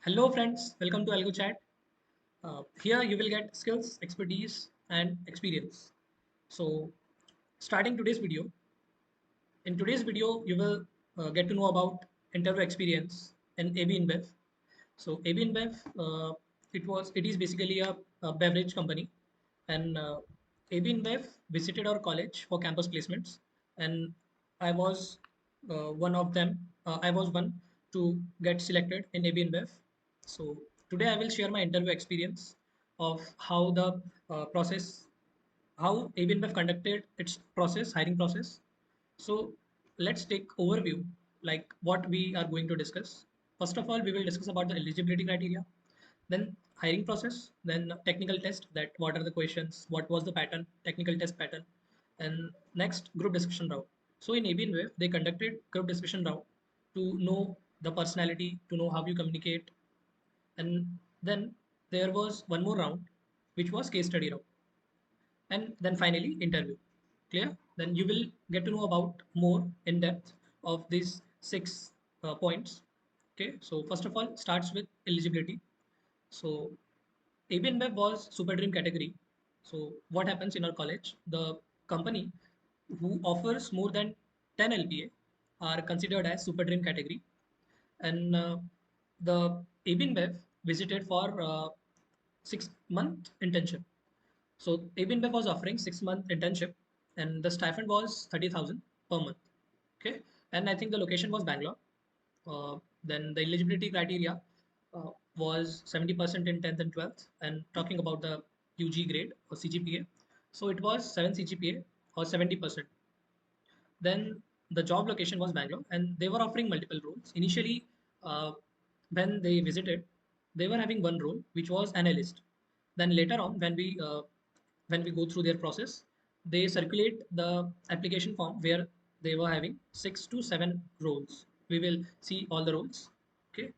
Hello friends, welcome to Algo Chat. Here you will get skills, expertise and experience. So starting today's video, in today's video you will get to know about interview experience in AB InBev. So AB InBev, it is basically a beverage company, and AB InBev visited our college for campus placements, and I was one of them. I was one to get selected in AB InBev. So today I will share my interview experience of how the process, how AB InBev conducted its process, hiring process. So let's take overview like what we are going to discuss. First of all, we will discuss about the eligibility criteria, then hiring process, then technical test, that what are the questions, what was the pattern, technical test pattern, and next group discussion round. So in AB InBev, they conducted group discussion round to know the personality, to know how you communicate, and then there was one more round, which was case study round, and then finally interview. Clear? Then you will get to know about more in depth of these six points. Okay, so first of all starts with eligibility. So AB InBev was super dream category. So what happens in our college, the company who offers more than 10 LPA are considered as super dream category, and the AB InBev visited for 6 month internship. So ABINBEF was offering 6 month internship, and the stipend was 30,000 per month. Okay, and I think the location was Bangalore. Then the eligibility criteria was 70% in 10th and 12th. And talking about the UG grade or CGPA, so it was 7 CGPA or 70%. Then the job location was Bangalore, and they were offering multiple roles. Initially, uh, when they visited, they were having one role, which was analyst. Then later on, when we go through their process, they circulate the application form where they were having 6 to 7 roles. We will see all the roles. Okay.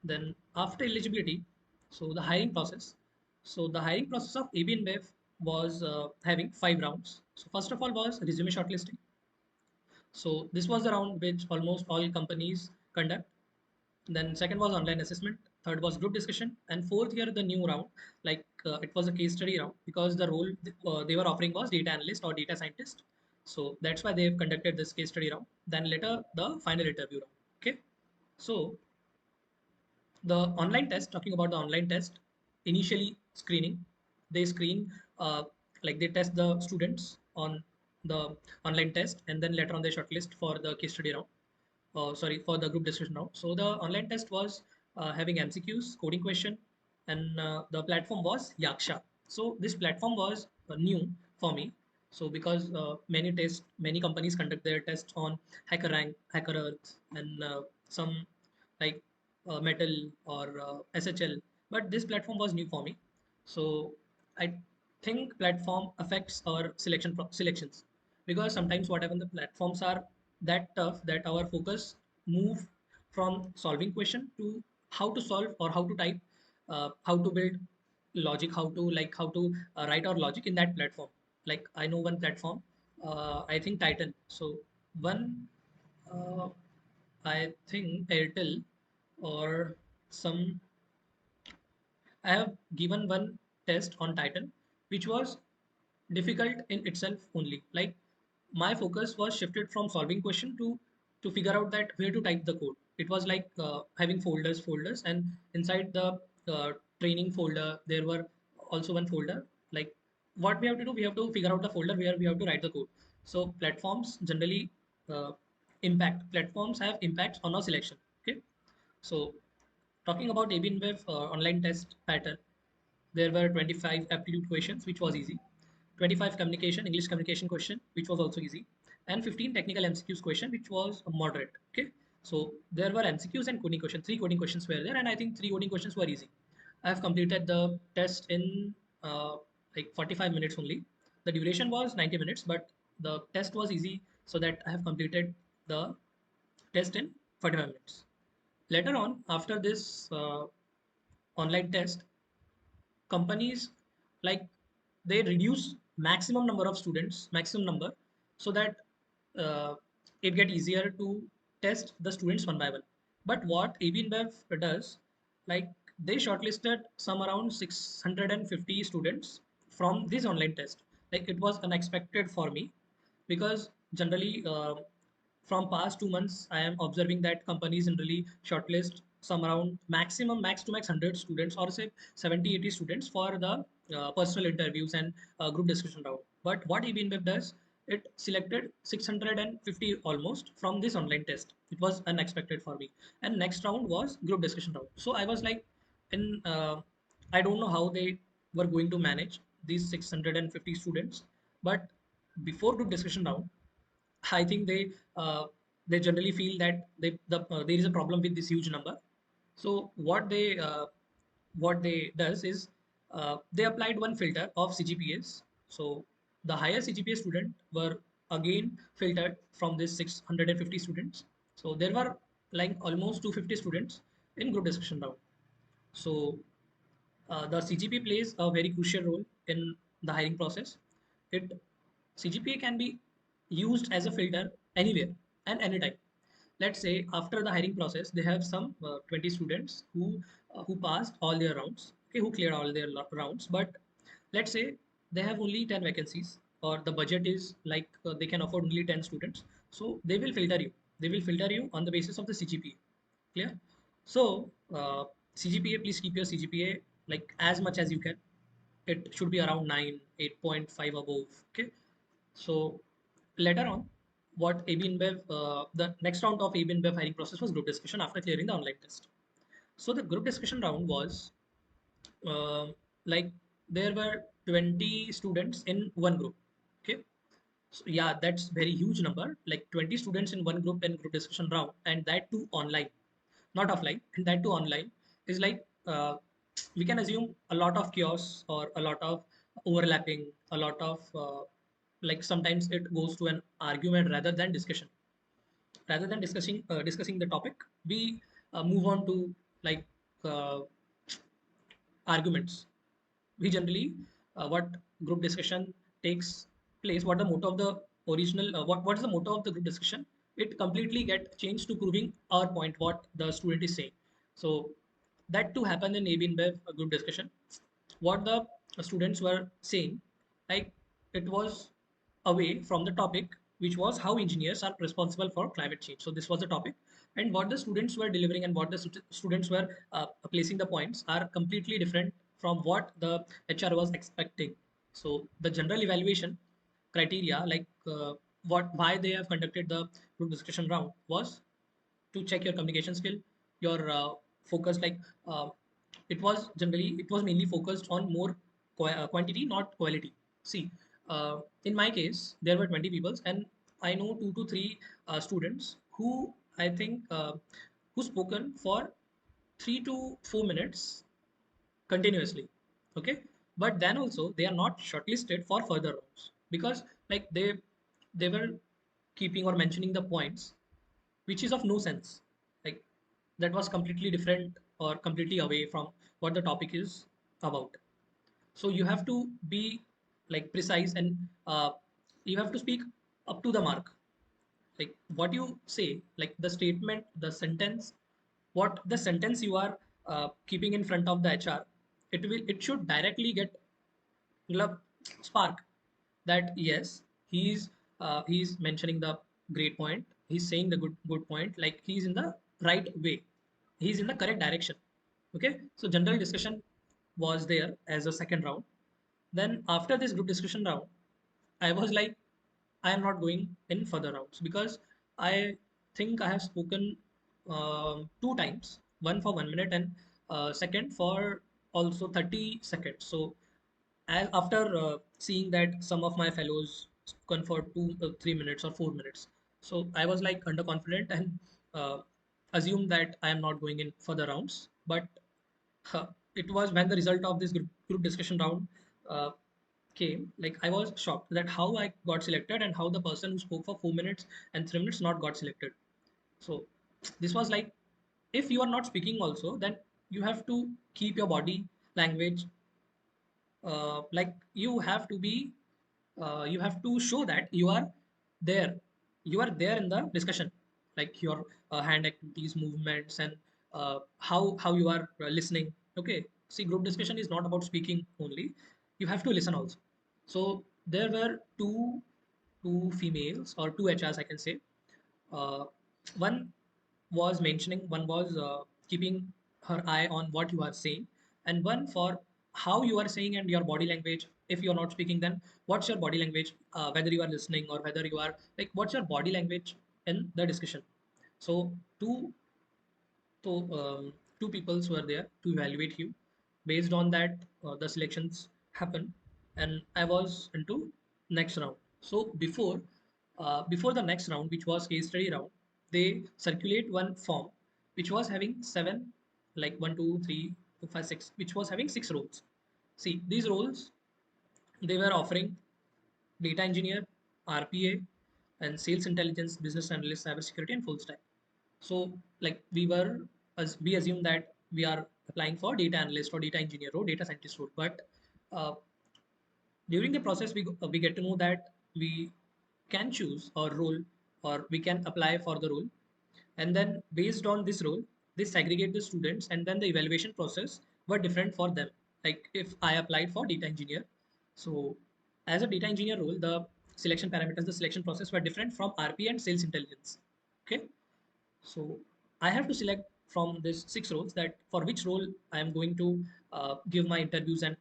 Then after eligibility, so the hiring process. So the hiring process of AB InBev was having 5 rounds. So first of all was resume shortlisting. So this was the round which almost all companies conduct. Then second was online assessment. Third was group discussion, and fourth here the new round, like it was a case study round because the role they were offering was data analyst or data scientist. So that's why they have conducted this case study round. Then later the final interview round. Okay, so the online test, talking about the online test, initially screening, they screen like they test the students on the online test, and then later on they shortlist for the case study round, sorry, for the group discussion round. So the online test was having MCQs, coding question, and the platform was Yaksha. So this platform was new for me. So because many companies conduct their tests on HackerRank, HackerEarth, and some like Metal or SHL, but this platform was new for me. So I think platform affects our selections, because sometimes what happen, the platforms are that tough that our focus move from solving question to how to solve or how to type, how to build logic, how to write our logic in that platform. Like I know one platform, I think Titan. So one, uh, I think Airtel or some, I have given one test on Titan, which was difficult in itself only. Like my focus was shifted from solving question to figure out that where to type the code. It was like having folders, and inside the training folder there were also one folder. Like what we have to do, we have to figure out the folder where we have to write the code. So platforms generally uh, platforms have impacts on our selection. Okay, so talking about AB InBev online test pattern, there were 25 aptitude questions, which was easy, 25 English communication question, which was also easy, and 15 technical MCQs question, which was moderate. Okay, so there were MCQs and coding questions. 3 coding questions were there, and I think 3 coding questions were easy. I have completed the test in like 45 minutes only. The duration was 90 minutes, but the test was easy, so that I have completed the test in 45 minutes. Later on, after this online test, companies like they reduce maximum number of students, maximum number, so that it get easier to test the students one by one. But what AB InBev does, like they shortlisted some around 650 students from this online test. Like it was unexpected for me because generally from past 2 months I am observing that companies generally shortlist some around maximum max to max 100 students or say 70 80 students for the personal interviews and group discussion round. But what EBNWeb does, it selected 650 almost from this online test. It was unexpected for me. And next round was group discussion round. So I was like, in I don't know how they were going to manage these 650 students. But before group discussion round, I think they generally feel that there is a problem with this huge number. So what they does is they applied one filter of CGPAs. So the higher CGPA student were again filtered from this 650 students. So there were like almost 250 students in group discussion round. So the CGPA plays a very crucial role in the hiring process. It CGPA can be used as a filter anywhere and anytime. Let's say after the hiring process, they have some 20 students who passed all their rounds, okay, who cleared all their rounds. But let's say they have only 10 vacancies, or the budget is like they can afford only 10 students. So they will filter you. They will filter you on the basis of the CGPA. Clear? So CGPA, please keep your CGPA like as much as you can. It should be around 9, 8.5 above. Okay. So later on, what AB InBev, the next round of AB InBev hiring process was group discussion after clearing the online test. So the group discussion round was like there were 20 students in one group. Okay. So yeah, that's very huge number. Like 20 students in one group in group discussion round, and that too online, not offline, and that too online is like we can assume a lot of chaos or a lot of overlapping, a lot of like sometimes it goes to an argument rather than discussion. Rather than discussing the topic, we move on to like uh, arguments. We generally what group discussion takes place, what the motto of the original what is the motto of the group discussion, it completely get changed to proving our point what the student is saying. So that too happened in AB InBev group discussion. What the students were saying, like it was away from the topic, which was how engineers are responsible for climate change. So this was the topic, and what the students were delivering and what the students were placing the points are completely different from what the HR was expecting. So the general evaluation criteria, like what why they have conducted the group discussion round, was to check your communication skill, your focus. Like it was mainly focused on more quantity, not quality. See, in my case, there were 20 people, and I know 2 to 3 students who I think who spoken for 3 to 4 minutes continuously. Okay, but then also they are not shortlisted for further rounds because like they were keeping or mentioning the points which is of no sense. Like that was completely different or completely away from what the topic is about. So you have to be like precise, and you have to speak up to the mark. Like what you say, like the statement, the sentence, what the sentence you are keeping in front of the HR, it should directly get मतलब, spark that yes, he's mentioning the great point, he's saying the good point, like he's in the right way, he's in the correct direction. Okay, so general discussion was there as a second round. Then after this group discussion round, I was like, I am not going in further rounds because I think I have spoken 2 times, one for 1 minute and second for also 30 seconds. So as after seeing that some of my fellows spoken for 2 3 minutes or 4 minutes, so I was like underconfident and uh, assumed that I am not going in further rounds. But it was when the result of this group discussion round uh, came, like I was shocked that how I got selected and how the person who spoke for 4 minutes and 3 minutes not got selected. So this was like, if you are not speaking also, then you have to keep your body language, like you have to show that there you are there in the discussion, like your hand activities, movements, and how you are listening. Okay, see, group discussion is not about speaking only. You have to listen also. So there were two females or two HRs, I can say. One was mentioning, one was keeping her eye on what you are saying, and one for how you are saying and your body language. If you are not speaking, then what's your body language, whether you are listening or whether you are like, what's your body language in the discussion. So two peoples were there to evaluate you. Based on that, the selections happen, and I was into next round. So before the next round, which was case study round, they circulate one form which was having seven, like one, two, three, four, five, six, which was having six roles. See, these roles, they were offering data engineer, RPA, and sales intelligence, business analyst, cybersecurity, and full stack. So, like as we assume that we are applying for data analyst or data engineer or data scientist role, but uh, during the process, we get to know that we can choose a role or we can apply for the role, and then based on this role, they segregate the students, and then the evaluation process were different for them. Like if I applied for data engineer, so as a data engineer role, the selection parameters, the selection process were different from RP and sales intelligence. Okay, so I have to select from this six roles that for which role I am going to give my interviews and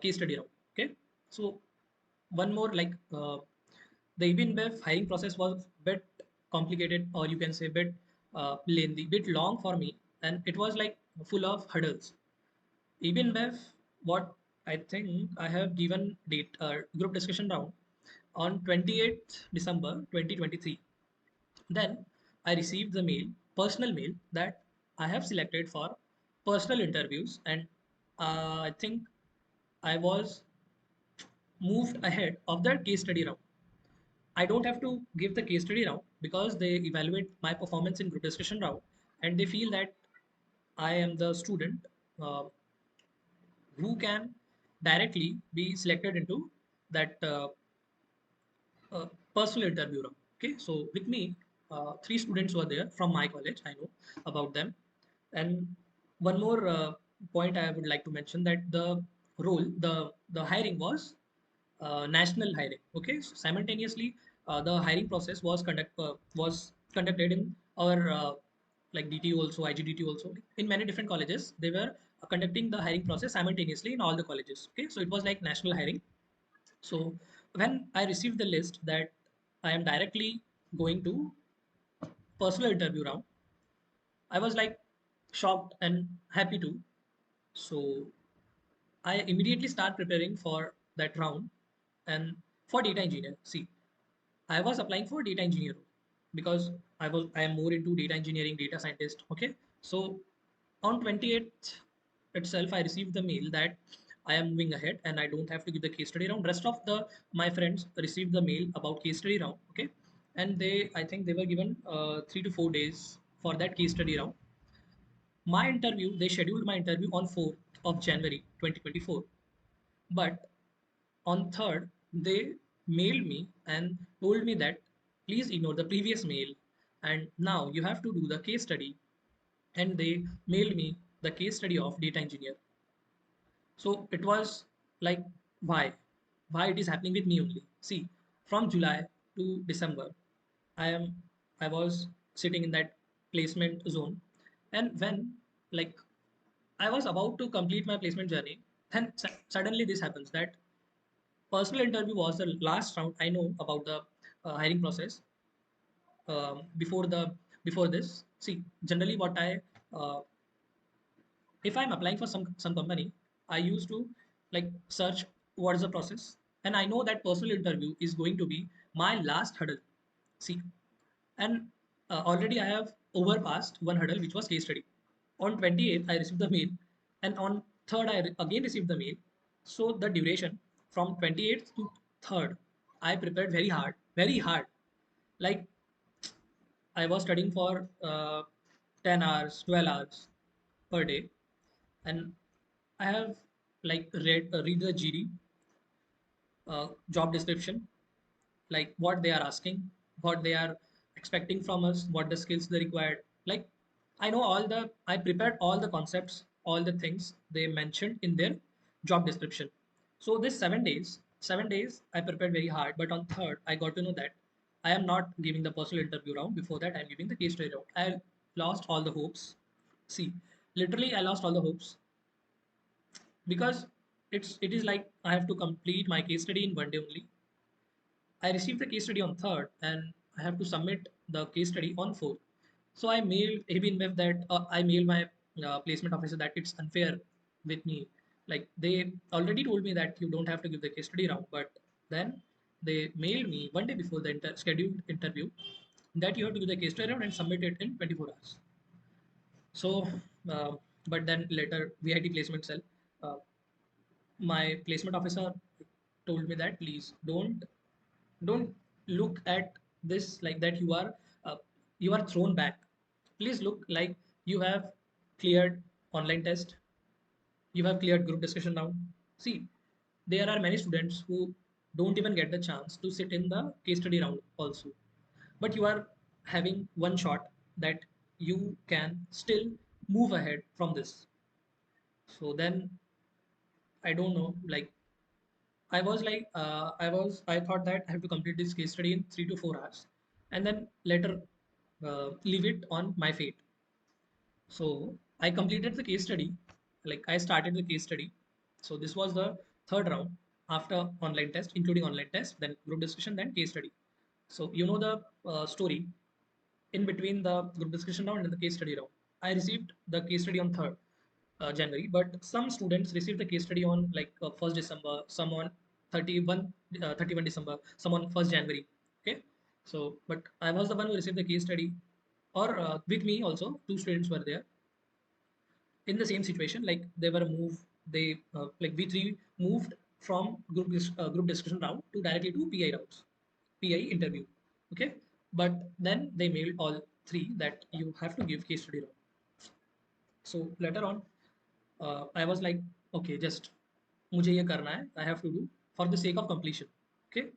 case study round. Okay, so one more, like the InBev hiring process was bit complicated, or you can say bit lengthy, bit long for me, and it was like full of hurdles. InBev, what I think I have given date group discussion round on 28th December 2023. Then I received the mail, personal mail, that I have selected for personal interviews, and I think I was moved ahead of that case study round. I don't have to give the case study round because they evaluate my performance in group discussion round, and they feel that I am the student uh, who can directly be selected into that personal interview round. Okay, so with me, three students were there from my college. I know about them, and one more point I would like to mention, that the hiring was national hiring. Okay, so simultaneously, the hiring process was conducted in our like DTU also, IGDT also. In many different colleges, they were conducting the hiring process simultaneously in all the colleges. Okay, so it was like national hiring. So when I received the list that I am directly going to personal interview round, I was like shocked and happy too. So I immediately start preparing for that round, and for data engineer. See, I was applying for data engineer because I am more into data engineering, data scientist. Okay, so on 28th itself, I received the mail that I am moving ahead and I don't have to give the case study round. Rest of the my friends received the mail about case study round. Okay, and I think they were given 3 to 4 days for that case study round. My interview, they scheduled my interview on 4th of January 2024, but on 3rd, they mailed me and told me that please ignore the previous mail and now you have to do the case study. And they mailed me the case study of data engineer. So it was like, why? Why it is happening with me only? See, from July to December, I am I was sitting in that placement zone. And when like I was about to complete my placement journey, then suddenly this happens that personal interview was the last round. I know about the hiring process before this. See, generally what I if I'm applying for some company, I used to like search what is the process, and I know that personal interview is going to be my last hurdle. See, and already I have overpassed one hurdle, which was case study. On 28th I received the mail, and on 3rd again received the mail. So the duration from 28th to 3rd, I prepared very hard. Like I was studying for 10 hours, 12 hours per day, and I have like read the GD job description, like what they are asking, what they are expecting from us, what the skills they required. Like I prepared all the concepts, all the things they mentioned in their job description. So this 7 days, I prepared very hard. But on third, I got to know that I am not giving the personal interview round. Before that, I'm giving the case study round. I lost all the hopes. See, literally, I lost all the hopes because it is like I have to complete my case study in one day only. I received the case study on third, and I have to submit the case study on fourth. So I mailed ABInBev that I mailed my placement officer that it's unfair with me. Like they already told me that you don't have to give the case study round, but then they mailed me one day before the scheduled interview that you have to do the case study round and submit it in 24 hours. So, uh, but then later VIT placement cell, uh, my placement officer told me that please don't look at this like that uh, you are thrown back. Please look like you have cleared online test, you have cleared group discussion now. See, there are many students who don't even get the chance to sit in the case study round also, but you are having one shot that you can still move ahead from this. So then I don't know, like I thought that I have to complete this case study in 3 to 4 hours, and then later leave it on my fate. So I completed the case study, like I started the case study. So this was the third round after online test, including online test, then group discussion, then case study. So you know the story in between the group discussion round and the case study round. I received the case study on 3rd January, but some students received the case study on like 1st December, some on 31 December, some on 1st January. Okay, so but I was the one who received the case study, or with me also two students were there in the same situation. Like they were moved, they like we three moved from group discussion round to directly to PI rounds, PI interview. Okay, but then they mailed all three that you have to give case study round. So later on, I was like, okay, just मुझे ये करना है. I have to do for the sake of completion. Okay,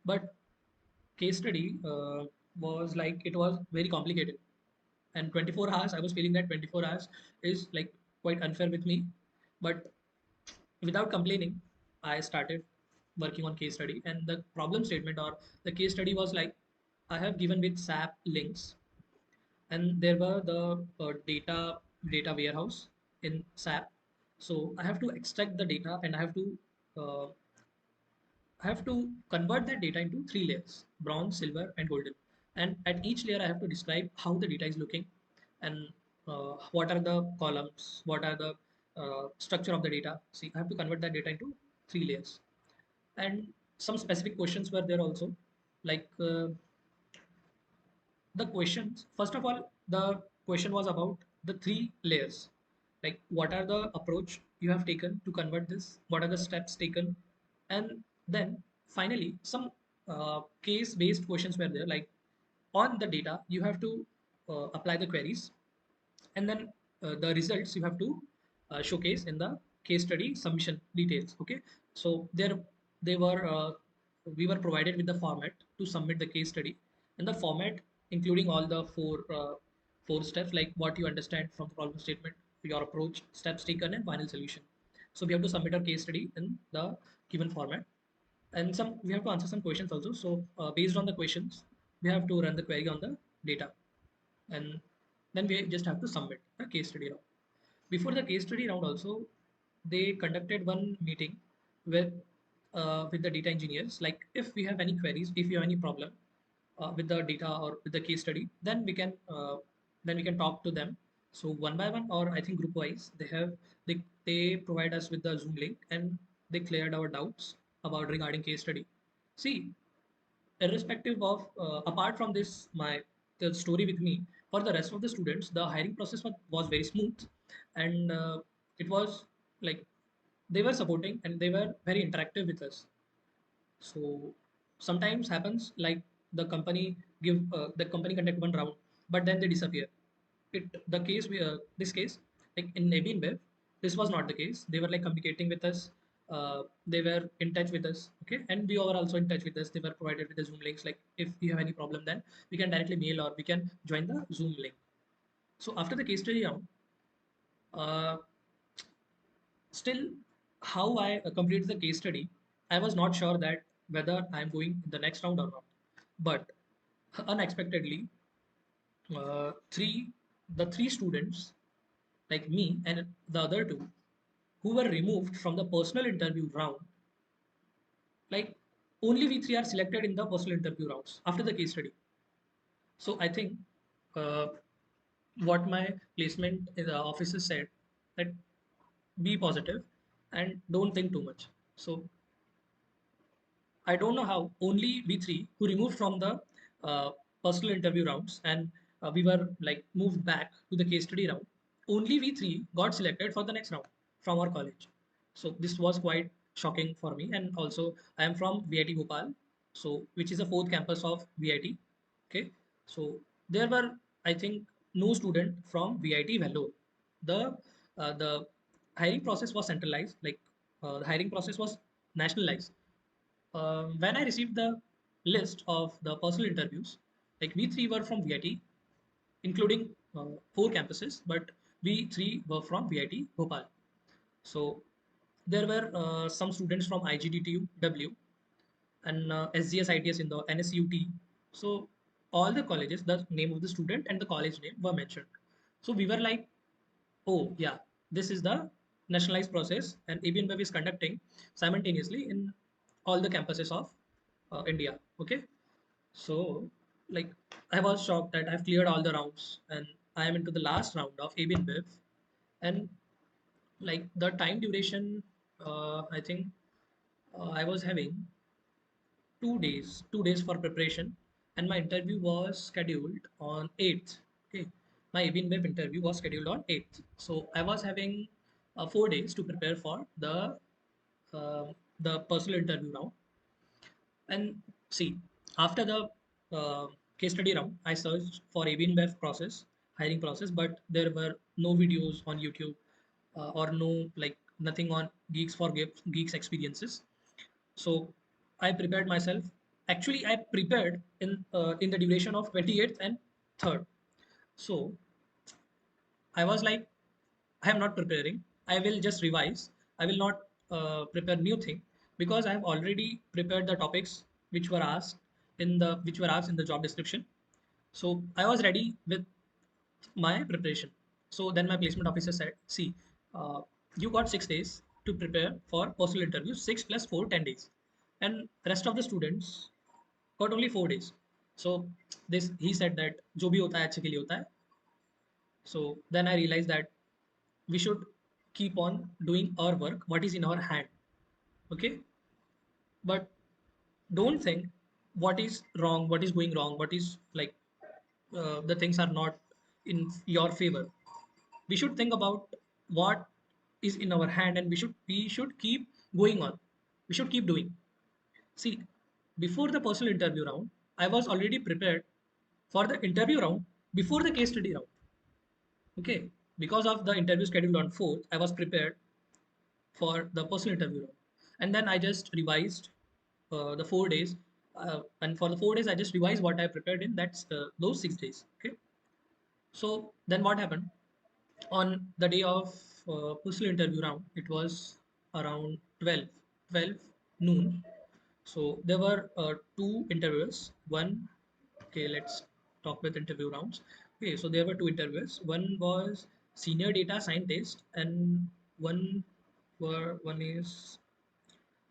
but case study was like it was very complicated, and 24 hours I was feeling that 24 hours is like quite unfair with me. But without complaining, I started working on case study, and the problem statement or the case study was like I have given with SAP links, and there were the data warehouse in SAP. So I have to extract the data, and uh, I have to convert that data into three layers: bronze, silver, and golden. And at each layer, I have to describe how the data is looking, and what are the columns, what are the structure of the data. See, I have to convert that data into three layers. And some specific questions were there also, like the questions. First of all, the question was about the three layers. Like, what are the approach you have taken to convert this? What are the steps taken? And then finally, some case-based questions were there. Like, on the data, you have to apply the queries, and then the results you have to showcase in the case study submission details. Okay, so there they were we were provided with the format to submit the case study, and the format including all the four steps, like what you understand from the problem statement, your approach, steps taken, and final solution. So we have to submit our case study in the given format, and some we have to answer some questions also. So based on the questions, we have to run the query on the data, and then we just have to submit a case study round. Before the case study round also, they conducted one meeting with with the data engineers. Like if we have any queries, if you have any problem with the data or with the case study, then we can talk to them. So one by one, or I think group wise, they provide us with the Zoom link, and they cleared our doubts about regarding case study. See, irrespective of apart from this my the story with me, for the rest of the students the hiring process was very smooth, and it was like they were supporting and they were very interactive with us. So sometimes happens like the company conduct one round, but then they disappear. The case we this case, like in Navy InBev, this was not the case. They were like communicating with us. They were in touch with us. Okay, and we were also in touch with us. They were provided with the Zoom links. Like if you have any problem, then we can directly mail or we can join the Zoom link. So after the case study round, uh, still how I completed the case study, I was not sure that whether I'm going in the next round or not. But unexpectedly, three the three students like me and the other two who were removed from the personal interview round, like only we three are selected in the personal interview rounds after the case study. So I think uh, what my placement in the officer said, that be positive and don't think too much. So I don't know how only we three who removed from the personal interview rounds, and we were like moved back to the case study round. Only we three got selected for the next round from our college. So this was quite shocking for me. And also I am from VIT Bhopal, so which is the fourth campus of VIT. Okay, so there were, I think, no student from VIT Vellore. The hiring process was centralized, like the hiring process was nationalized. When I received the list of the personal interviews, like we three were from VIT, including four campuses, but we three were from VIT Bhopal. So there were some students from IGDTU and SGS ITS in the NSUT. So all the colleges, the name of the student and the college name were mentioned. So we were like, oh yeah, this is the nationalized process, and ABN InBev is conducting simultaneously in all the campuses of India. Okay, so like I was shocked that I've cleared all the rounds and I am into the last round of ABN InBev, and like the time duration, I think I was having 2 days for preparation, and my interview was scheduled on 8th. Okay, my ABN web interview was scheduled on 8th. So I was having 4 days to prepare for the personal interview round. And see, after the case study round, I searched for ABN web process, hiring process, but there were no videos on YouTube or no like nothing on Geeks for Geeks experiences. So I prepared myself. Actually, I prepared in the duration of 28th and 3rd. So I was like, I am not preparing. I will just revise. I will not prepare new thing, because I have already prepared the topics which were asked in the job description. So I was ready with my preparation. So then my placement officer said, see, you got 6 days to prepare for personal interview, 6 plus 4, 10 days. And rest of the students got only 4 days. So this he said that जो भी होता है अच्छे के लिए होता है. So then I realized that we should keep on doing our work, what is in our hand. Okay, but don't think what is wrong, what is going wrong, what is like the things are not in your favor. We should think about what is in our hand, and we should keep going on. We should keep doing. See, before the personal interview round, I was already prepared for the interview round before the case study round. Okay, because of the interview scheduled on 4th, I was prepared for the personal interview round, and then I just revised the 4 days, and for the 4 days I just revised what I prepared in that's those 6 days. Okay, so then what happened on the day of personal interview round? It was around 12 noon. So there were two interviewers. One, okay, let's talk with interview rounds. Okay, so there were two interviewers. One was senior data scientist, and one is,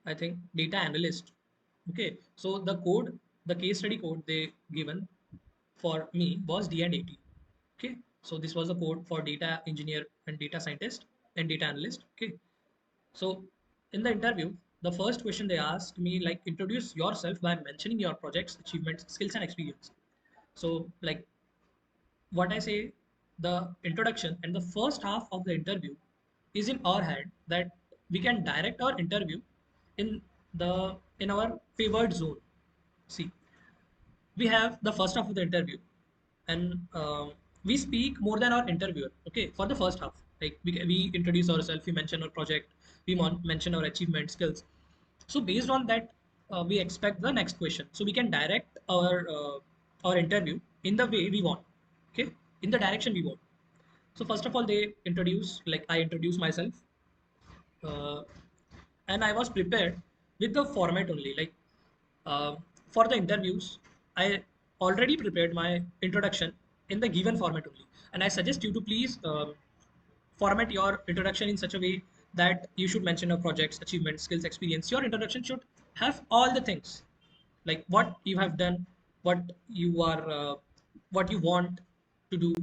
I think, data analyst. Okay, so the case study code they given for me was D&AT. Okay, so this was the code for data engineer and data scientist and data analyst. Okay, so in the interview, the first question they asked me, like, introduce yourself by mentioning your projects, achievements, skills, and experience. So like what I say, the introduction and the first half of the interview is in our hand, that we can direct our interview in in our favored zone. See, we have the first half of the interview, and we speak more than our interviewer. Okay, for the first half, like we introduce ourselves, we mention our project, we mention our achievement, skills. So based on that, we expect the next question, so we can direct our interview in the way we want. Okay, in the direction we want. So first of all, they introduce, like I introduce myself, uh, and I was prepared with the format only. Like for the interviews, I already prepared my introduction in the given format only, and I suggest you to please format your introduction in such a way that you should mention your projects, achievements, skills, experience. Your introduction should have all the things, like what you have done, what you are, what you want to do.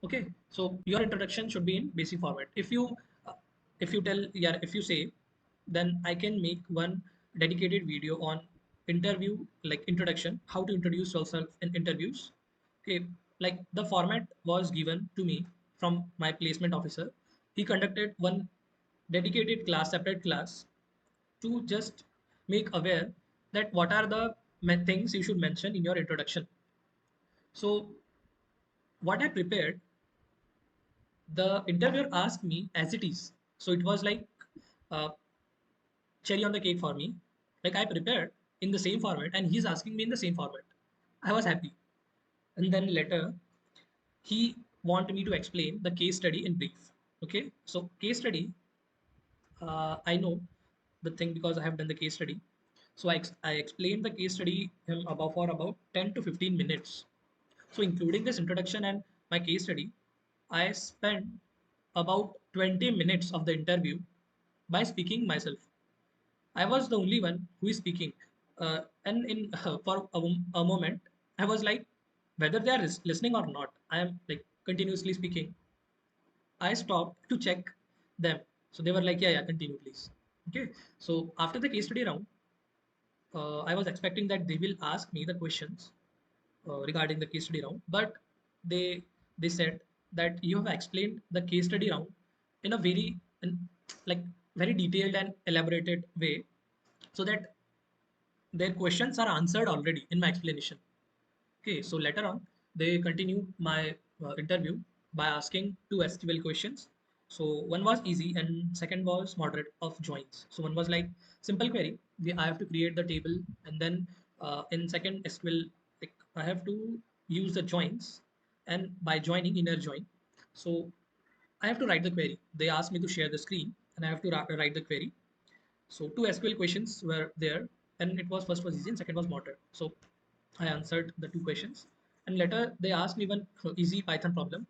Okay, so your introduction should be in basic format. Uh, if you tell, yeah, if you say, then I can make one dedicated video on interview, like introduction, how to introduce yourself in interviews. Okay, like the format was given to me from my placement officer. He conducted one dedicated class, separate class, to just make aware that what are the things you should mention in your introduction. So what I prepared, the interviewer asked me as it is. So it was like uh, cherry on the cake for me. Like I prepared in the same format, and he's asking me in the same format. I was happy. And then later, he wanted me to explain the case study in brief. Okay, so case study, I know the thing because I have done the case study. So I explained the case study him about for about 10 to 15 minutes. So including this introduction and my case study, I spent about 20 minutes of the interview by speaking myself. I was the only one who is speaking. And in for a moment, I was like, whether they are listening or not, I am like continuously speaking. I stopped to check them. So they were like, yeah, yeah, continue, please. Okay. So after the case study round, I was expecting that they will ask me the questions regarding the case study round, but they they said that you have explained the case study round in a like very detailed and elaborated way, so that their questions are answered already in my explanation. Okay, so later on, they continue my interview by asking two SQL questions. So one was easy and second was moderate of joins. So one was like simple query. I have to create the table, and then in second SQL, like I have to use the joins, and by joining inner join. So I have to write the query. They asked me to share the screen, and I have to write the query. So two SQL questions were there, and it was first was easy and second was moderate. So I answered the two questions, and later they asked me one easy Python problem.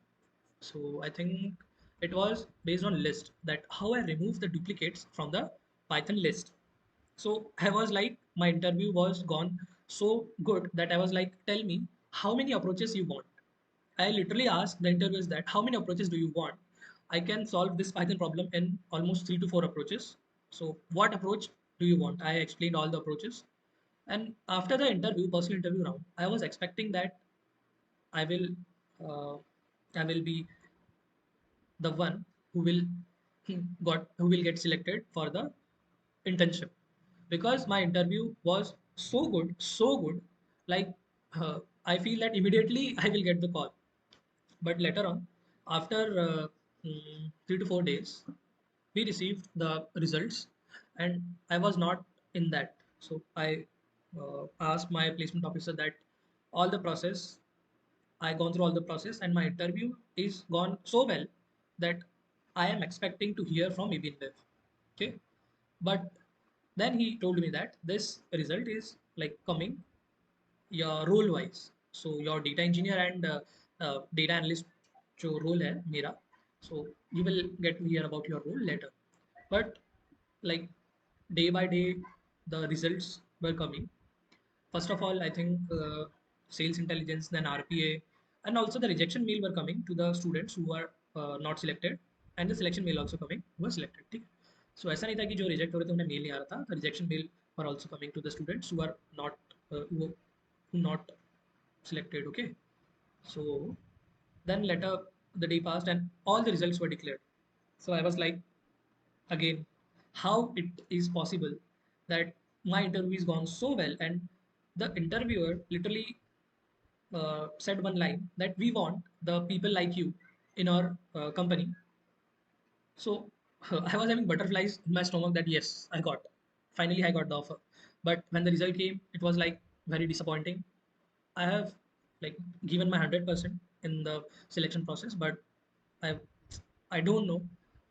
So I think it was based on list, that how I remove the duplicates from the Python list. So I was like, my interview was gone so good that I was like, tell me how many approaches you want. I literally asked the interviewers that how many approaches do you want? I can solve this Python problem in almost 3 to 4 approaches. So what approach do you want? I explained all the approaches. And after the interview, personal interview round, I was expecting that I will, uh, I will be the one who will who will get selected for the internship, because my interview was so good, like I feel that immediately I will get the call. But later on, after 3 to 4 days, we received the results, and I was not in that. So I asked my placement officer that all the process, I gone through all the process, and my interview is gone so well that I am expecting to hear from InBev. Okay, but then he told me that this result is like coming your role wise. So your data engineer and data analyst जो role है मेरा, so you will get to hear about your role later. But like day by day, the results were coming. First of all, I think sales intelligence, then RPA, and also the rejection mail were coming to the students who are not selected, and the selection mail also coming who were selected. ठीक है? So ऐसा नहीं था कि जो reject हो रहे थे उन्हें mail नहीं आ रहा था. The rejection mail were also coming to the students who are not who not selected. Okay, so then later the day passed and all the results were declared. So I was like, again, how it is possible that my interview is gone so well, and the interviewer literally said one line that we want the people like you in our company. So I was having butterflies in my stomach that yes, finally I got the offer. But when the result came, it was like very disappointing. I have like given my 100% in the selection process, but I I don't know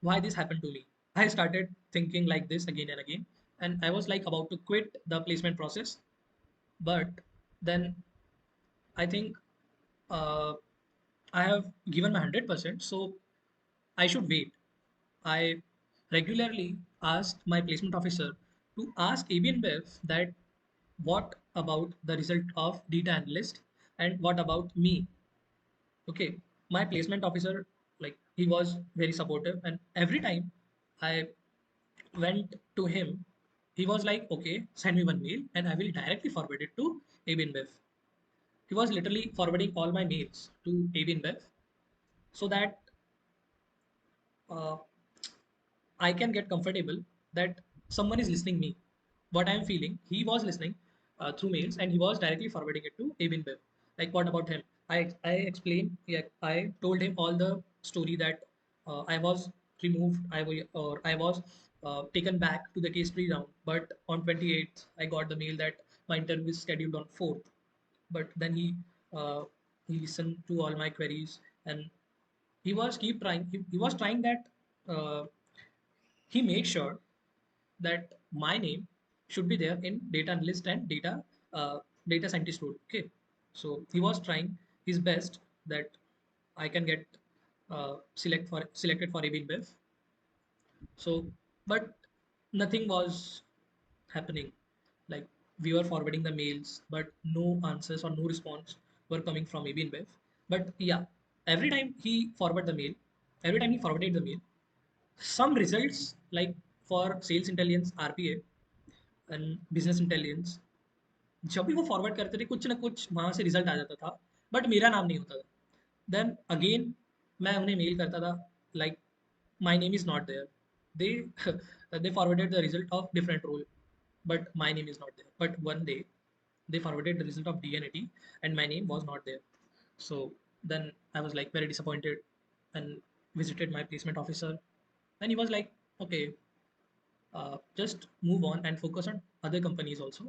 why this happened to me. I started thinking like this again and again, and I was like about to quit the placement process. But then I think uh, I have given my 100%, so I should wait. I regularly asked my placement officer to ask AB InBev that what about the result of data analyst and what about me. Okay, my placement officer, like he was very supportive, and every time I went to him, he was like, okay, send me one mail and I will directly forward it to AB InBev. He was literally forwarding all my mails to AB InBev so that uh, I can get comfortable that someone is listening me. What I am feeling, he was listening through mails and he was directly forwarding it to Abin Bev. Like what about him? I explained, yeah, I told him all the story that I was removed, I was taken back to the case 3 round, but on 28th I got the mail that my interview is scheduled on 4th. But then uh, he listened to all my queries and he was keep trying. He was trying that uh, he made sure that my name should be there in data analyst and data scientist role. Okay, so he was trying his best that I can get selected for AB InBev. So, but nothing was happening. Like we were forwarding the mails, but no answers or no response were coming from AB InBev. But yeah, every time he forwarded the mail, every time he forwarded the mail, some results like for sales intelligence RPA and business intelligence जब भी वो forward करते थे कुछ ना कुछ वहां से रिजल्ट आ जाता था बट मेरा नाम नहीं होता था देन अगेन मैं उन्हें मेल करता था like my name is not there they they forwarded the result of different roll but my name is not there but one day they forwarded the result of DNAT and my name was not there. So then I was like very disappointed and visited my placement officer and he was like, okay, just move on and focus on other companies also.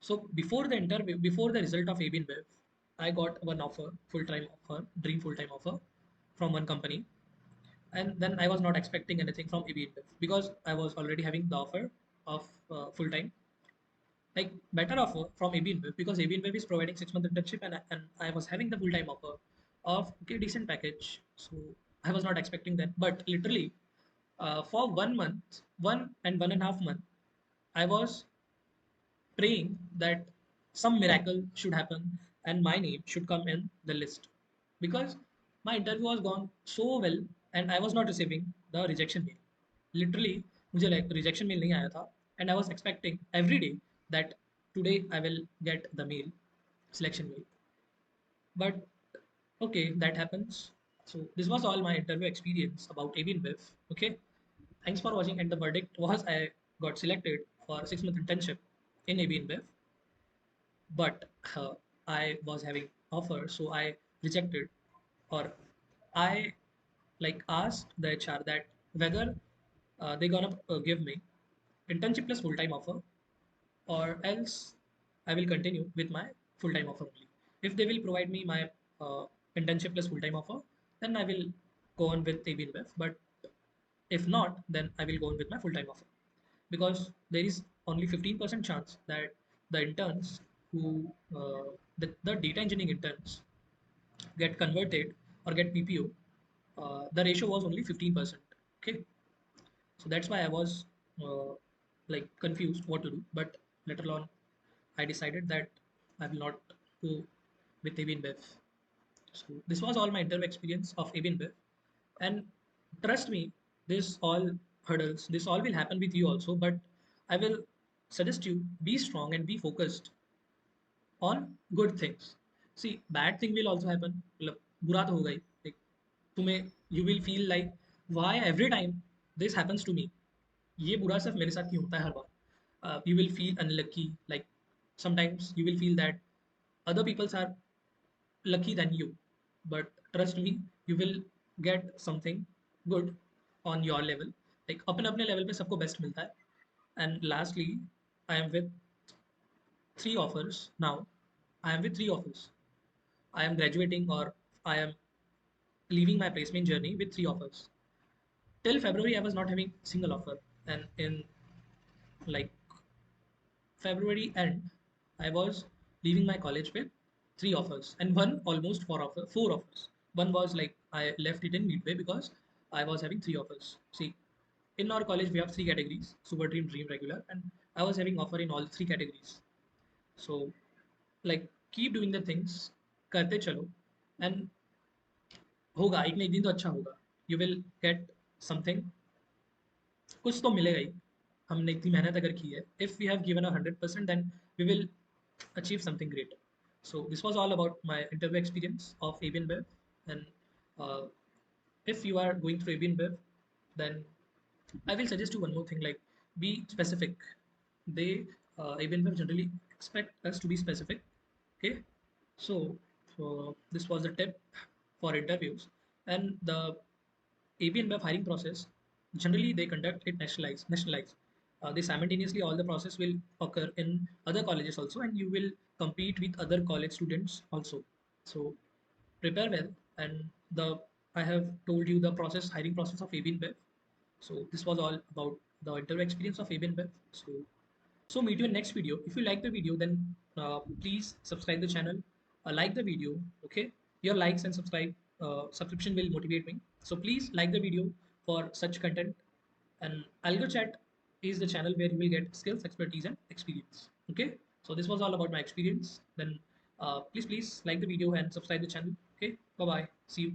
So before the interview, before the result of AB InBev, I got one offer, full-time offer, dream full-time offer from one company. And then I was not expecting anything from AB InBev because I was already having the offer of full-time, like better offer from AB InBev because AB InBev is providing 6 month internship and I was having the full-time offer of okay, decent package. So I was not expecting that. But literally for 1 month, 1.5 month, I was praying that some miracle should happen and my name should come in the list because my interview was gone so well and I was not receiving the rejection mail. Literally, मुझे like rejection mail नहीं आया था and I was expecting every day that today I will get the mail, selection mail. But okay, that happens. So this was all my interview experience about AB InBev. Okay, thanks for watching and the verdict was I got selected for 6 month internship in AB InBev but I was having offer, so I rejected, or I like asked the HR that whether they gonna give me internship plus full time offer, or else I will continue with my full time offer only. If they will provide me my uh, internship plus full time offer, then I will go on with AB InBev. But if not, then I will go on with my full time offer because there is only 15% chance that the interns who the data engineering interns get converted or get PPO. The ratio was only 15%. Okay, so that's why I was uh, like confused what to do. But later on, I decided that I will not go with AB InBev. So this was all my interview experience of AB InBev, and trust me, this all hurdles, this all will happen with you also. But I will suggest you be strong and be focused on good things. See, bad thing will also happen. मतलब बुरा तो होगा ही. Like तुम्हें you will feel like why every time this happens to me. ये बुरा सिर्फ मेरे साथ क्यों होता है हर बार. You will feel unlucky. Like sometimes you will feel that other peoples are lucky than you. But trust me, you will get something good on your level. Like अपने अपने level पे सबको best मिलता है. And lastly, I am with 3 offers now. I am with 3 offers. I am graduating or I am leaving my placement journey with 3 offers. Till February, I was not having single offer, and in like February end, I was leaving my college with 3 offers and one almost 4 offers. One was like I left it in midway because I was having 3 offers. See, in our college we have 3 categories: super dream, dream, regular, and I was having offer in all 3 categories. So, like keep doing the things, करते चलो, and होगा एक ना एक दिन तो अच्छा होगा. You will get something, कुछ तो मिलेगा ही. हमने इतनी मेहनत अगर की है, if we have given a 100%, then we will achieve something great. So this was all about my interview experience of AB InBev. And uh, if you are going through AB InBev, then I will suggest you one more thing, like be specific. They AB InBev generally expect us to be specific. Okay, so this was the tip for interviews. And the AB InBev hiring process, generally they conduct it nationalized. They simultaneously all the process will occur in other colleges also, and you will compete with other college students also. So prepare well. And the I have told you the process hiring process of AB InBev. So this was all about the interview experience of AB InBev. So meet you in next video. If you like the video, then please subscribe the channel, like the video. Okay, your likes and subscription will motivate me. So please like the video for such content. And Algo Chat is the channel where you will get skills, expertise, and experience. Okay, so this was all about my experience. Then please like the video and subscribe the channel. Okay, bye bye. See you.